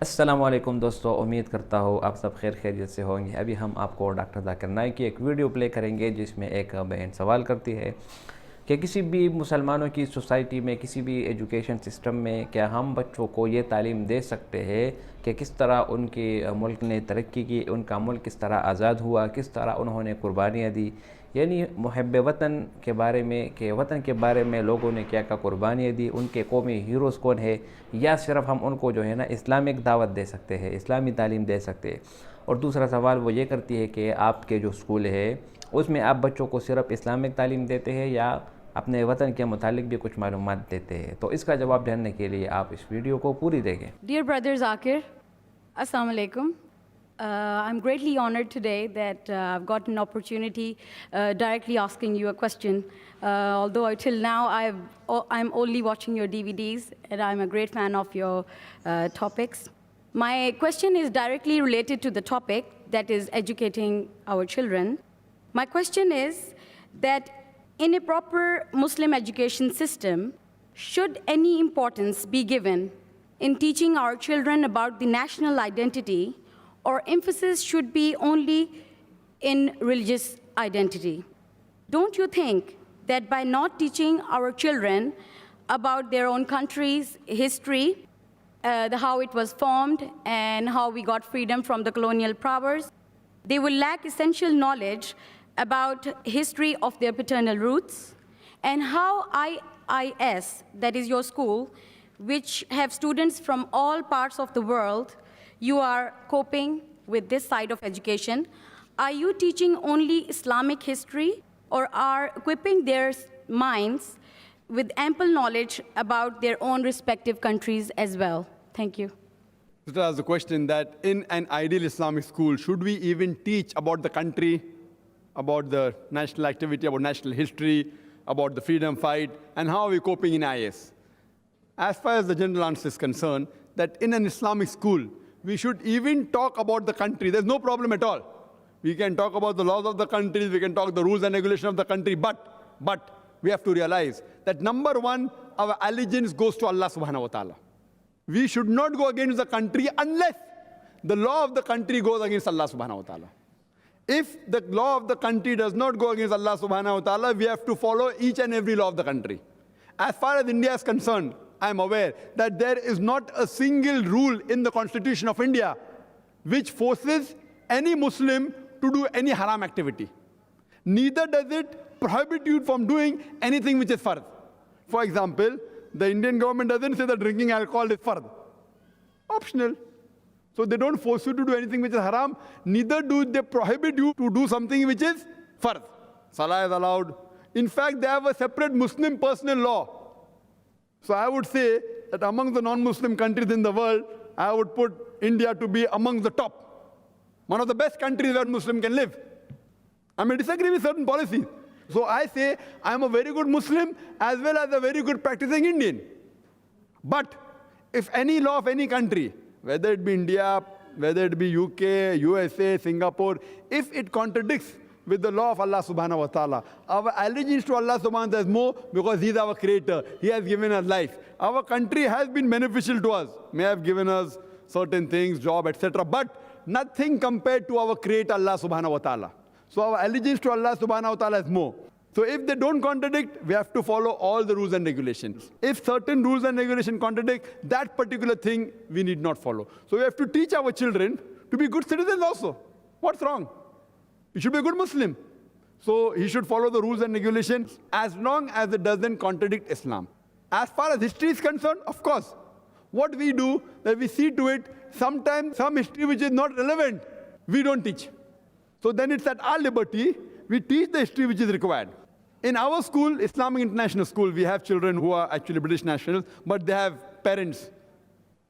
अस्सलामुअलैकुम दोस्तों, उम्मीद करता हूँ आप सब खैर खैरियत से होंगे। अभी हम आपको डॉक्टर ज़ाकिर नाइक की एक वीडियो प्ले करेंगे जिसमें एक बहन सवाल करती है कि किसी भी मुसलमानों की सोसाइटी में, किसी भी एजुकेशन सिस्टम में क्या हम बच्चों को ये तालीम दे सकते हैं कि किस तरह उनके मुल्क ने तरक्की की, उनका मुल्क किस तरह आज़ाद हुआ, किस तरह उन्होंने कुर्बानियाँ दी। यानी मुहब्बे वतन के बारे में कि वतन के बारे में लोगों ने क्या क्या कुर्बानियाँ दी, उनके कौमी हीरोज़ कौन है, या सिर्फ हम उनको जो है ना इस्लामिक दावत दे सकते हैं, इस्लामी तालीम दे सकते हैं। और दूसरा सवाल वो ये करती है कि आपके जो स्कूल है उसमें आप बच्चों को सिर्फ इस्लामिक तालीम देते हैं या अपने वतन के मुतालिक भी कुछ मालूमात देते हैं। तो इसका जवाब जानने के लिए आप इस वीडियो को पूरी देखें। Dear brother Zakir, Assalamu alaikum. I'm greatly honored today that I've got an opportunity directly asking you a question. Although till now I'm only watching your DVDs and I'm a great fan of your topics. My question is directly related to the topic, that is educating our children. My question is that in a proper Muslim education system, should any importance be given in teaching our children about the national identity, or emphasis should be only in religious identity? Don't you think that by not teaching our children about their own country's history, how it was formed and how we got freedom from the colonial powers, they will lack essential knowledge about history of their paternal roots, and how IIS, that is your school, which have students from all parts of the world, you are coping with this side of education? Are you teaching only Islamic history, or are equipping their minds with ample knowledge about their own respective countries as well? Thank you. This was the question that in an ideal Islamic school, should we even teach about the country, about the national activity, about national history, about the freedom fight, and how are we coping in IS? As far as the general answer is concerned, that in an Islamic school, we should even talk about the country. There's no problem at all. We can talk about the laws of the country, we can talk the rules and regulations of the country, but we have to realize that number one, our allegiance goes to Allah subhanahu wa ta'ala. We should not go against the country unless the law of the country goes against Allah subhanahu wa ta'ala. If the law of the country does not go against Allah subhanahu wa ta'ala, we have to follow each and every law of the country. As far as India is concerned, I am aware that there is not a single rule in the Constitution of India which forces any Muslim to do any haram activity. Neither does it prohibit you from doing anything which is fard. For example, the Indian government doesn't say that drinking alcohol is fard. Optional. So they don't force you to do anything which is haram, neither do they prohibit you to do something which is fard. Salah is allowed. In fact, they have a separate Muslim personal law. So I would say that among the non-Muslim countries in the world, I would put India to be among the top. One of the best countries where Muslim can live. I may disagree with certain policies. So I say I am a very good Muslim as well as a very good practicing Indian. But if any law of any country, whether it be India, whether it be UK, USA, Singapore, if it contradicts with the law of Allah subhanahu wa ta'ala, our allegiance to Allah subhanahu wa ta'ala is more because He is our creator. He has given us life. Our country has been beneficial to us, may have given us certain things, job, etc. But nothing compared to our creator Allah subhanahu wa ta'ala. So our allegiance to Allah subhanahu wa ta'ala is more. So if they don't contradict, we have to follow all the rules and regulations. If certain rules and regulations contradict, that particular thing we need not follow. So we have to teach our children to be good citizens also. What's wrong? He should be a good Muslim. So he should follow the rules and regulations as long as it doesn't contradict Islam. As far as history is concerned, of course, what we do, that we see to it, sometimes some history which is not relevant, we don't teach. So then it's at our liberty, we teach the history which is required. In our school, Islamic International School, we have children who are actually British nationals, but they have parents.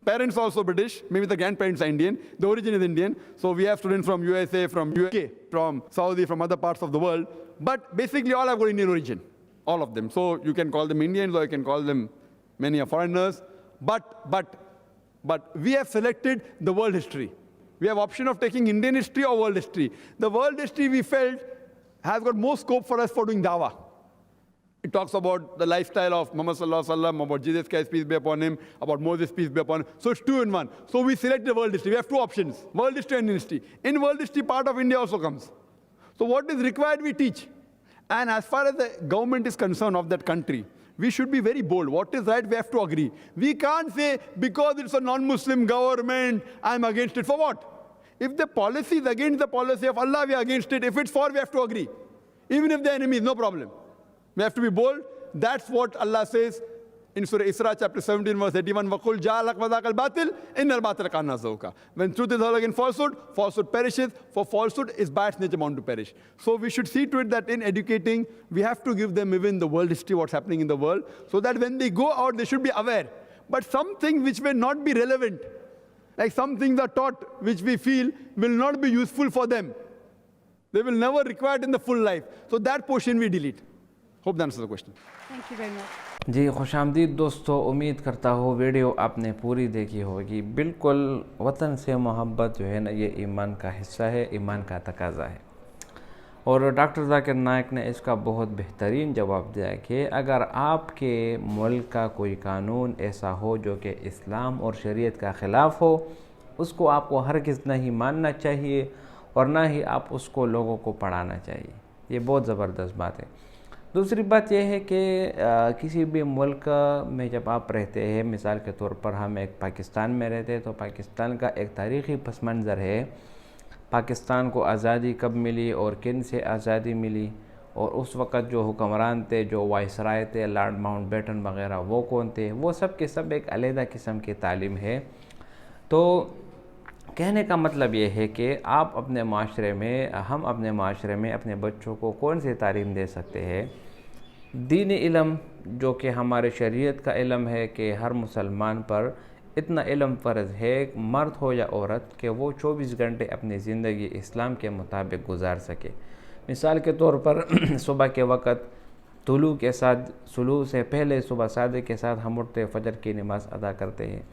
Parents also British, maybe the grandparents are Indian, the origin is Indian. So we have students from USA, from UK, from Saudi, from other parts of the world. But basically all have got Indian origin, all of them. So you can call them Indians or you can call them many are foreigners. But we have selected the world history. We have option of taking Indian history or world history. The world history we felt has got more scope for us for doing dawah. It talks about the lifestyle of Muhammad sallallahu alaihi wasallam, about Jesus Christ, peace be upon him, about Moses, peace be upon him. So it's 2 in 1. So we select the world history. We have 2 options, world history and Indian history. In world history, part of India also comes. So what is required, we teach. And as far as the government is concerned of that country, we should be very bold. What is right, we have to agree. We can't say, because it's a non-Muslim government, I'm against it. For what? If the policy is against the policy of Allah, we are against it. If it's for, we have to agree. Even if the enemy is, no problem. We have to be bold. That's what Allah says in Surah Isra, chapter 17, verse 81. وَقُلْ جَاءَ الْحَقُّ وَزَهَقَ الْبَاطِلُ إِنَّ الْبَاطِلَ كَانَ زَهُوقًا. When truth is all against falsehood, falsehood perishes. For falsehood is by its nature bound to perish. So we should see to it that in educating, we have to give them even the world history, what's happening in the world, so that when they go out, they should be aware. But some things which may not be relevant, like some things are taught which we feel will not be useful for them. They will never require it in the full life. So that portion we delete. Hope that answers the question. Thank you very much. जी खुशामदीद दोस्तों, उम्मीद करता हूँ video आपने पूरी देखी होगी। बिल्कुल वतन से मोहब्बत जो है ना, ये ईमान का हिस्सा है, ईमान का तकाज़ा है। और डॉक्टर ज़ाकिर नाइक ने इसका बहुत बेहतरीन जवाब दिया कि अगर आपके मुल्क का कोई कानून ऐसा हो जो कि इस्लाम और शरीयत का ख़िलाफ़ हो, उसको आपको हरगिज़ नहीं मानना चाहिए और ना ही आप उसको लोगों को पढ़ाना चाहिए। ये बहुत ज़बरदस्त बात है। दूसरी बात यह है कि किसी भी मुल्क में जब आप रहते हैं, मिसाल के तौर पर हम एक पाकिस्तान में रहते हैं, तो पाकिस्तान का एक तारीख़ी पस मंज़र है। पाकिस्तान को आज़ादी कब मिली और किन से आज़ादी मिली, और उस वक़्त जो हुक्मरान थे, जो वाइसराय थे, लॉर्ड माउंटबेटन वग़ैरह, वो कौन थे, वो सब के सब एक अलहदा किस्म की तालीम है। तो कहने का मतलब ये है कि आप अपने माशरे में, हम अपने माशरे में अपने बच्चों को कौन सी तालीम दे सकते हैं? दीनी इल्म, जो कि हमारे शरीयत का इल्म है कि हर मुसलमान पर इतना इल्म फ़र्ज़ है, मर्द हो या औरत, कि वो 24 घंटे अपनी ज़िंदगी इस्लाम के मुताबिक गुजार सके। मिसाल के तौर पर सुबह के वक़्त तुलू के साथ, सुलू से पहले सुबह सादे के साथ हम उठते फ़जर की नमाज़ अदा करते हैं।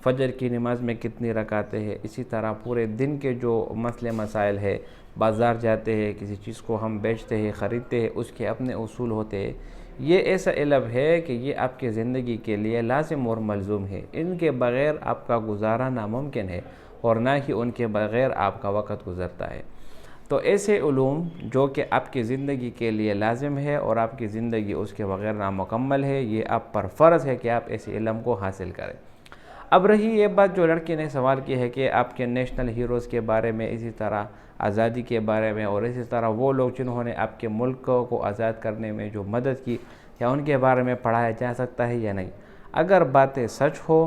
फ़जर की नमाज़ में कितनी रकातें हैं, इसी तरह पूरे दिन के जो मसले मसाइल है, बाज़ार जाते हैं, किसी चीज़ को हम बेचते हैं, ख़रीदते हैं, उसके अपने उसूल होते हैं। ये ऐसा इल्म है कि ये आपकी ज़िंदगी के लिए लाज़िम और मलज़ूम है। इनके बग़ैर आपका गुजारा नामुमकिन है और ना ही उनके बग़ैर आपका वक़्त गुज़रता है। तो ऐसे उलूम जो कि आपकी ज़िंदगी के लिए लाज़िम है और आपकी ज़िंदगी उसके बग़ैर नामुकम्मल है, ये आप पर फ़र्ज़ है कि आप ऐसे इल्म को हासिल करें। अब रही ये बात जो लड़की ने सवाल की है कि आपके नेशनल हीरोज़ के बारे में, इसी तरह आज़ादी के बारे में, और इसी तरह वो लोग जिन्होंने आपके मुल्क को आज़ाद करने में जो मदद की, क्या उनके बारे में पढ़ाया जा सकता है या नहीं? अगर बातें सच हो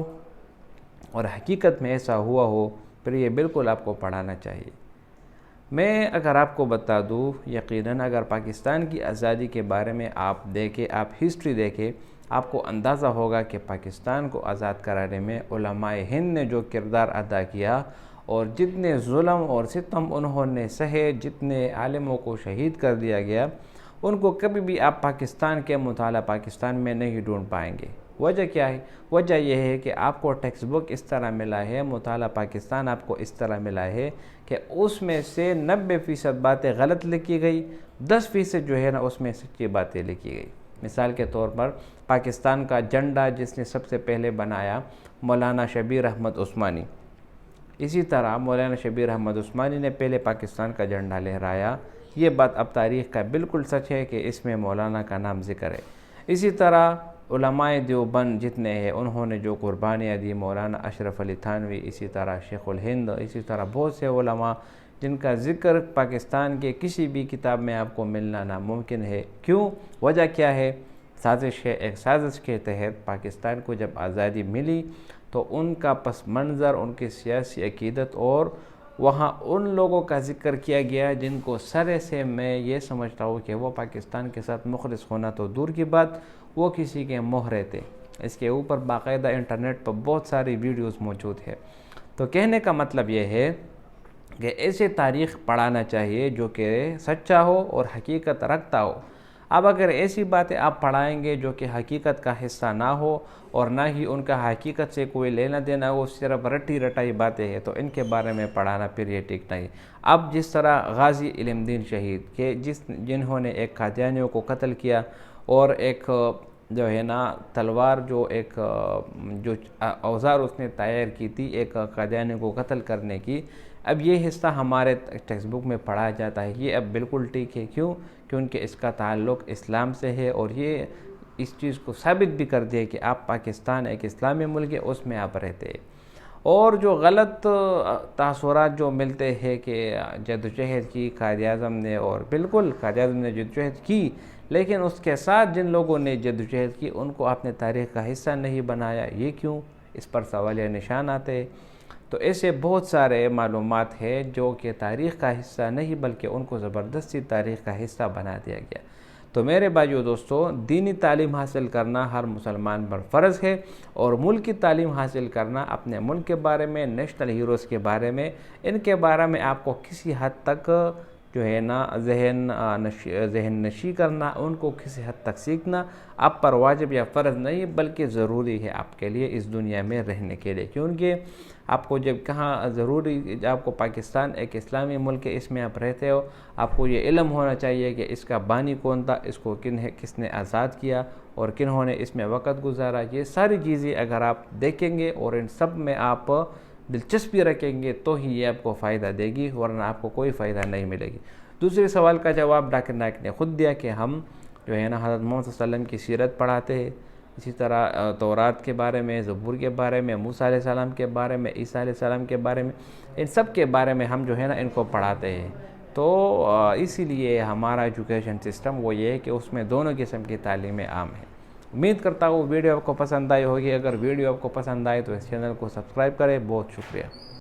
और हकीकत में ऐसा हुआ हो, फिर ये बिल्कुल आपको पढ़ाना चाहिए। मैं अगर आपको बता दूँ, यकीनन अगर पाकिस्तान की आज़ादी के बारे में आप देखें, आप हिस्ट्री देखें, आपको अंदाज़ा होगा कि पाकिस्तान को आज़ाद कराने में उलमाए हिंद ने जो किरदार अदा किया और जितने जुल्म और सितम उन्होंने सहे, जितने आलिमों को शहीद कर दिया गया, उनको कभी भी आप पाकिस्तान के मुताला पाकिस्तान में नहीं ढूंढ पाएंगे। वजह क्या है? वजह यह है कि आपको टेक्स्ट बुक इस तरह मिला है, मुताला पाकिस्तान आपको इस तरह मिला है कि उसमें से 90% बातें गलत लिखी गई, 10% जो है ना उसमें सच्ची बातें लिखी गई। मिसाल के तौर पर पाकिस्तान का झंडा जिसने सबसे पहले बनाया, मौलाना शबीर अहमद उस्मानी। इसी तरह मौलाना शबीर अहमद उस्मानी ने पहले पाकिस्तान का झंडा लहराया। ये बात अब तारीख़ का बिल्कुल सच है कि इसमें मौलाना का नाम ज़िक्र है। इसी तरह उलमाए देवबंद जितने हैं, उन्होंने जो कुर्बानियाँ दी, मौलाना अशरफ अली थानवी, इसी तरह शेखुल हिंद, इसी तरह बहुत से उलमा जिनका ज़िक्र पाकिस्तान के किसी भी किताब में आपको मिलना नामुमकिन है। क्यों? वजह क्या है? साजिश है। एक साजिश के तहत पाकिस्तान को जब आज़ादी मिली तो उनका पस मंज़र, उनकी सियासी अकीदत और वहाँ उन लोगों का ज़िक्र किया गया जिनको सरे से मैं ये समझता हूँ कि वो पाकिस्तान के साथ मुखलिस होना तो दूर की बात, वो किसी के मोहरे थे। इसके ऊपर बाकायदा इंटरनेट पर बहुत सारी वीडियोस मौजूद है। तो कहने का मतलब ये है कि ऐसे तारीख़ पढ़ाना चाहिए जो कि सच्चा हो और हकीकत रखता हो। अब अगर ऐसी बातें आप पढ़ाएंगे जो कि हकीकत का हिस्सा ना हो और ना ही उनका हकीकत से कोई लेना देना हो, सिर्फ रटी रटाई बातें हैं, तो इनके बारे में पढ़ाना फिर ये ठीक नहीं। अब जिस तरह गाजी इल्मुद्दीन शहीद के जिन्होंने एक कादियानियों को कत्ल किया اور ایک جو ہے نا تلوار جو ایک جو اوزار اس نے تیار کی تھی ایک قادیانی کو قتل کرنے کی، اب یہ حصہ ہمارے ٹیکسٹ بک میں پڑھا جاتا ہے، یہ اب بالکل ٹھیک ہے۔ کیوں؟ کیونکہ اس کا تعلق اسلام سے ہے، اور یہ اس چیز کو ثابت بھی کر دیا کہ آپ پاکستان ایک اسلامی ملک ہے، اس میں آپ رہتے ہیں۔ اور جو غلط تاثرات جو ملتے ہیں کہ جدوجہد کی قائد اعظم نے، اور بالکل قائد اعظم نے جدوجہد کی، لیکن اس کے ساتھ جن لوگوں نے جدوجہد کی ان کو آپ نے تاریخ کا حصہ نہیں بنایا، یہ کیوں؟ اس پر سوالیہ نشان آتے ہیں۔ تو ایسے بہت سارے معلومات ہیں جو کہ تاریخ کا حصہ نہیں بلکہ ان کو زبردستی تاریخ کا حصہ بنا دیا گیا۔ تو میرے بھائیو دوستو، دینی تعلیم حاصل کرنا ہر مسلمان پر فرض ہے، اور ملک کی تعلیم حاصل کرنا، اپنے ملک کے بارے میں، نیشنل ہیروز کے بارے میں، ان کے بارے میں آپ کو کسی حد تک جو ہے نا ذہن نشی کرنا، ان کو کسی حد تک سیکھنا آپ پر واجب یا فرض نہیں بلکہ ضروری ہے آپ کے لیے اس دنیا میں رہنے کے لیے۔ کیونکہ آپ کو جب کہاں ضروری، آپ کو پاکستان ایک اسلامی ملک ہے، اس میں آپ رہتے ہو، آپ کو یہ علم ہونا چاہیے کہ اس کا بانی کون تھا، اس کو کس نے آزاد کیا، اور کنہوں نے اس میں وقت گزارا۔ یہ ساری چیزیں اگر آپ دیکھیں گے اور ان سب میں آپ دلچسپی رکھیں گے تو ہی یہ آپ کو فائدہ دے گی، ورنہ آپ کو کوئی فائدہ نہیں ملے گی۔ دوسرے سوال کا جواب ڈاکٹر نائک نے خود دیا کہ ہم جو ہے نا حضرت محمد صلی اللہ علیہ وسلم کی سیرت پڑھاتے ہیں، اسی طرح تورات کے بارے میں، زبور کے بارے میں، موسیٰ علیہ السلام کے بارے میں، عیسیٰ علیہ السلام کے بارے میں، ان سب کے بارے میں ہم جو ہے نا ان کو پڑھاتے ہیں۔ تو اسی لیے ہمارا ایجوکیشن سسٹم وہ یہ ہے کہ اس میں دونوں قسم کی تعلیمیں عام ہیں۔ امید کرتا ہوں ویڈیو آپ کو پسند آئی ہوگی۔ اگر ویڈیو آپ کو پسند آئے تو اس چینل کو سبسکرائب کریں۔ بہت شکریہ۔